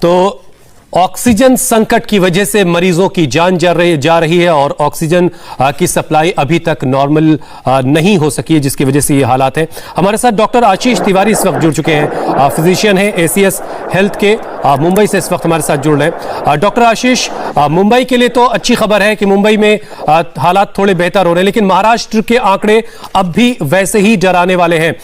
तो ऑक्सीजन संकट की वजह से मरीजों की जान जा रही है और ऑक्सीजन की सप्लाई अभी तक नॉर्मल नहीं हो सकी है, जिसकी वजह से ये हालात हैं। हमारे साथ डॉक्टर आशीष तिवारी इस वक्त जुड़ चुके हैं, फिजिशियन हैं एसीएस हेल्थ के, मुंबई से इस वक्त हमारे साथ जुड़ रहे हैं। डॉक्टर आशीष, मुंबई के लिए तो अच्छी खबर है कि मुंबई में हालात थोड़े बेहतर हो रहे हैं, लेकिन महाराष्ट्र के आंकड़े अब भी वैसे ही डराने वाले हैं।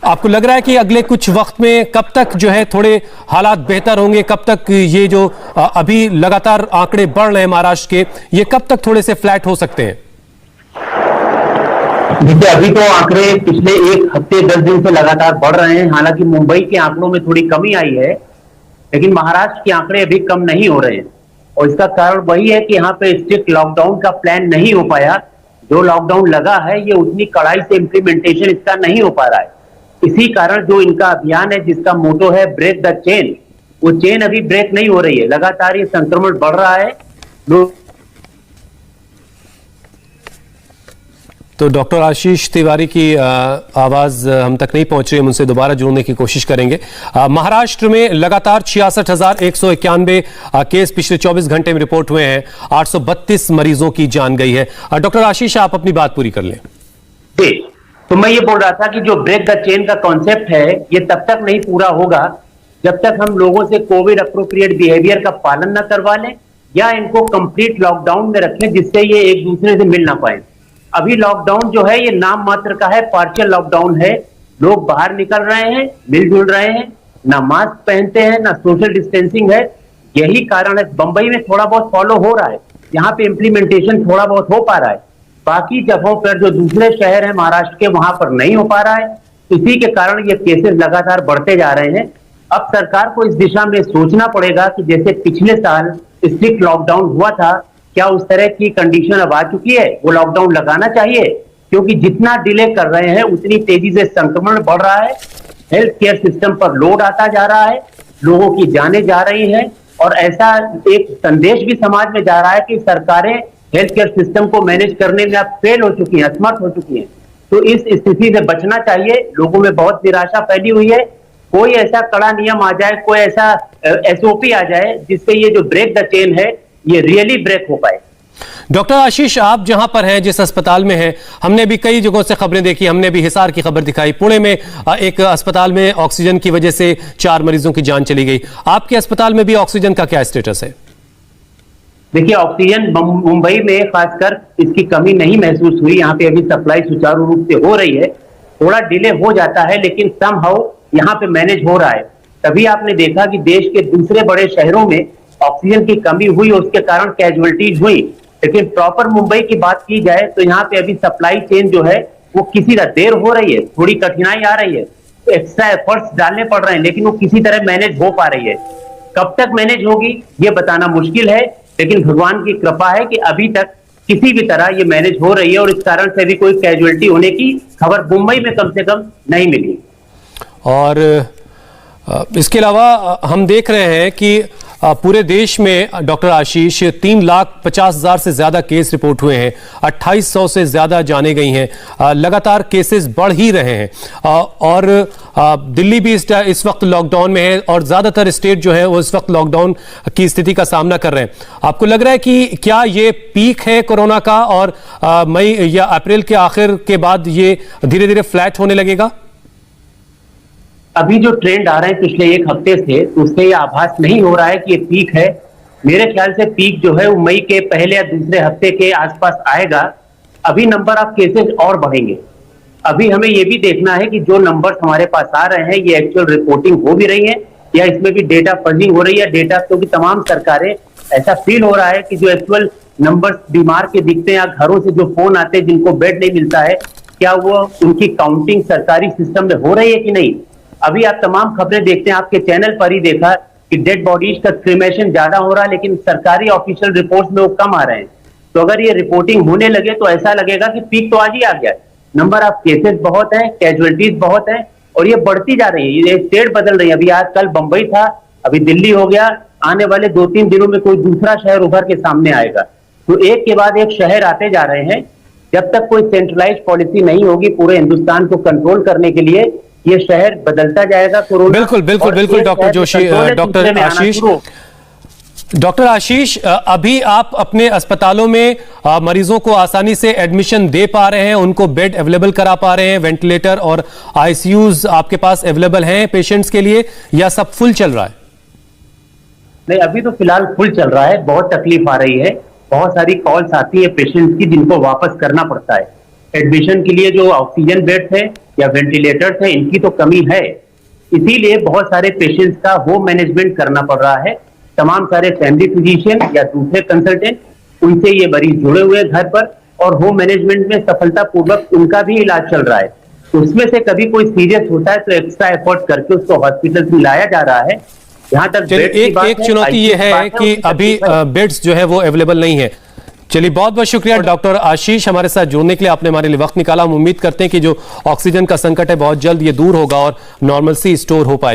आपको लग रहा है कि अगले कुछ वक्त में कब तक जो है थोड़े हालात बेहतर होंगे, कब तक ये जो अभी लगातार आंकड़े बढ़ रहे हैं महाराष्ट्र के, ये कब तक थोड़े से फ्लैट हो सकते हैं? देखिए, अभी तो आंकड़े पिछले एक हफ्ते 10 दिन से लगातार बढ़ रहे हैं। हालांकि मुंबई के आंकड़ों में थोड़ी कमी आई है, लेकिन महाराष्ट्र के आंकड़े अभी कम नहीं हो रहे हैं। और इसका कारण वही है कि यहाँ पे स्ट्रिक्ट लॉकडाउन का प्लान नहीं हो पाया। जो लॉकडाउन लगा है, ये उतनी कड़ाई से इम्प्लीमेंटेशन इसका नहीं हो पा रहा है। इसी कारण जो इनका अभियान है, जिसका मोटो है ब्रेक द चेन, वो चेन अभी ब्रेक नहीं हो रही है। लगातार ये संक्रमण बढ़ रहा है। तो डॉक्टर आशीष तिवारी की आवाज हम तक नहीं पहुंच रही है, उनसे दोबारा जोड़ने की कोशिश करेंगे। महाराष्ट्र में लगातार 66,191 केस पिछले 24 घंटे में रिपोर्ट हुए हैं, 832 मरीजों की जान गई है। डॉक्टर आशीष, आप अपनी बात पूरी कर लें। तो मैं ये बोल रहा था कि जो ब्रेक द चेन का कॉन्सेप्ट है, ये तब तक नहीं पूरा होगा जब तक हम लोगों से कोविड अप्रोप्रिएट बिहेवियर का पालन न करवा लें या इनको कंप्लीट लॉकडाउन में रखें, जिससे ये एक दूसरे से मिल ना पाए। अभी लॉकडाउन जो है, ये नाम मात्र का है, पार्शियल लॉकडाउन है। लोग बाहर निकल रहे हैं, मिलजुल रहे हैं, ना मास्क पहनते हैं, ना सोशल डिस्टेंसिंग है। यही कारण है। बंबई में थोड़ा बहुत फॉलो हो रहा है, यहाँ पे इम्प्लीमेंटेशन थोड़ा बहुत हो पा रहा है। बाकी जगहों पर जो दूसरे शहर हैं महाराष्ट्र के, वहां पर नहीं हो पा रहा है। इसी के कारण ये केसेस लगातार बढ़ते जा रहे हैं। अब सरकार को इस दिशा में सोचना पड़ेगा कि जैसे पिछले साल स्ट्रिक्ट लॉकडाउन हुआ था, क्या उस तरह की कंडीशन अब आ चुकी है? वो लॉकडाउन लगाना चाहिए, क्योंकि जितना डिले कर रहे हैं उतनी तेजी से संक्रमण बढ़ रहा है। हेल्थ केयर सिस्टम पर लोड आता जा रहा है, लोगों की जानें जा रही हैं, और ऐसा एक संदेश भी समाज में जा रहा है कि सरकारें हेल्थ केयर सिस्टम को मैनेज करने में अब फेल हो चुकी हैं, असमर्थ हो चुकी हैं। तो इस स्थिति से बचना चाहिए। लोगों में बहुत निराशा फैली हुई है। कोई ऐसा कड़ा नियम आ जाए, कोई ऐसा एसओपी आ जाए, जिससे ये जो ब्रेक द चेन है, ये रियली ब्रेक हो पाए। डॉक्टर आशीष, आप जहां पर हैं, जिस अस्पताल में हैं, हमने भी कई जगहों से खबरें देखी। हमने भी हिसार की खबर दिखाई, पुणे में एक अस्पताल में ऑक्सीजन की वजह से 4 मरीजों की जान चली गई। आपके अस्पताल में भी ऑक्सीजन का क्या स्टेटस है? देखिए, ऑक्सीजन मुंबई में खासकर इसकी कमी नहीं महसूस हुई। यहाँ पे अभी सप्लाई सुचारू रूप से हो रही है। थोड़ा डिले हो जाता है, लेकिन समहाउ यहाँ पे मैनेज हो रहा है। तभी आपने देखा कि देश के दूसरे बड़े शहरों में ऑक्सीजन की कमी हुई, उसके कारण कैजुअलिटीज हुई। लेकिन प्रॉपर मुंबई की बात की जाए तो यहाँ पे अभी सप्लाई चेन जो है, वो किसी तरह देर हो रही है, थोड़ी कठिनाई आ रही है, एक्स्ट्रा एफर्ट्स डालने पड़ रहे हैं, लेकिन वो किसी तरह मैनेज हो पा रही है। कब तक मैनेज होगी ये बताना मुश्किल है, लेकिन भगवान की कृपा है कि अभी तक किसी भी तरह ये मैनेज हो रही है, और इस कारण से भी कोई कैजुअलिटी होने की खबर मुंबई में कम से कम नहीं मिली। और इसके अलावा हम देख रहे हैं कि पूरे देश में डॉक्टर आशीष 3,50,000 से ज्यादा केस रिपोर्ट हुए हैं, 2800 से ज्यादा जाने गई हैं। लगातार केसेस बढ़ ही रहे हैं, और दिल्ली भी इस वक्त लॉकडाउन में है, और ज्यादातर स्टेट जो है वो इस वक्त लॉकडाउन की स्थिति का सामना कर रहे हैं। आपको लग रहा है कि क्या ये पीक है कोरोना का, और मई या अप्रैल के आखिर के बाद ये धीरे धीरे फ्लैट होने लगेगा? अभी जो ट्रेंड आ रहे हैं पिछले एक हफ्ते से, उससे ये आभास नहीं हो रहा है कि ये पीक है। मेरे ख्याल से पीक जो है वो मई के पहले या दूसरे हफ्ते के आसपास आएगा। अभी नंबर ऑफ केसेस और बढ़ेंगे। अभी हमें ये भी देखना है कि जो नंबर्स हमारे पास आ रहे हैं, ये एक्चुअल रिपोर्टिंग हो भी रही है या इसमें भी डेटा फजिंग हो रही है। डेटा, क्योंकि तमाम सरकारें, ऐसा फील हो रहा है कि जो एक्चुअल नंबर्स बीमार के दिखते हैं या घरों से जो फोन आते हैं जिनको बेड नहीं मिलता है, क्या वो उनकी काउंटिंग सरकारी सिस्टम में हो रही है कि नहीं। अभी आप तमाम खबरें देखते हैं, आपके चैनल पर ही देखा कि डेड बॉडीज का क्रिमेशन ज्यादा हो रहा है, लेकिन सरकारी ऑफिशियल रिपोर्ट्स में वो कम आ रहे हैं। तो अगर ये रिपोर्टिंग होने लगे तो ऐसा लगेगा कि पीक तो आज ही आ गया। नंबर ऑफ केसेस बहुत है, कैजुअलिटीज बहुत है, और ये बढ़ती जा रही है। ये स्टेट बदल रही है। अभी आज कल बंबई था, अभी दिल्ली हो गया। आने वाले 2-3 दिनों में कोई दूसरा शहर उभर के सामने आएगा। तो एक के बाद एक शहर आते जा रहे हैं। जब तक कोई सेंट्रलाइज पॉलिसी नहीं होगी पूरे हिंदुस्तान को कंट्रोल करने के लिए, ये शहर बदलता जाएगा कोरोना। बिल्कुल बिल्कुल और बिल्कुल ये डॉक्टर शहर जोशी, कंट्रोल है, डॉक्टर दूसरे में आना आशीष, शुरू हो। डॉक्टर आशीष, अभी आप अपने अस्पतालों में मरीजों को आसानी से एडमिशन दे पा रहे हैं, उनको बेड अवेलेबल करा पा रहे हैं, वेंटिलेटर और आईसीयूज आपके पास अवेलेबल हैं पेशेंट्स के लिए, या सब फुल चल रहा है? नहीं, अभी तो फिलहाल फुल चल रहा है। बहुत तकलीफ आ रही है, बहुत सारी कॉल्स आती है पेशेंट्स की जिनको वापस करना पड़ता है। एडमिशन के लिए जो ऑक्सीजन बेड्स है या वेंटिलेटर्स है, इनकी तो कमी है। इसीलिए बहुत सारे पेशेंट्स का होम मैनेजमेंट करना पड़ रहा है। तमाम सारे फैमिली फिजिशियन या दूसरे कंसल्टेंट, उनसे ये मरीज जुड़े हुए हैं घर पर, और होम मैनेजमेंट में सफलतापूर्वक उनका भी इलाज चल रहा है। उसमें से कभी कोई सीरियस होता है तो एक्स्ट्रा एफर्ट करके उसको हॉस्पिटल में लाया जा रहा है। यहाँ तक चलिए, बेड की बात एक है, चुनौती ये ICU की है बात कि उसकी अभी तकलीफ है। बेड्स जो है वो अवेलेबल नहीं है। चलिए, बहुत बहुत शुक्रिया डॉक्टर आशीष, हमारे साथ जुड़ने के लिए, आपने हमारे लिए वक्त निकाला। हम उम्मीद करते हैं कि जो ऑक्सीजन का संकट है बहुत जल्द ये दूर होगा और नॉर्मल सी स्टोर हो पाएगी।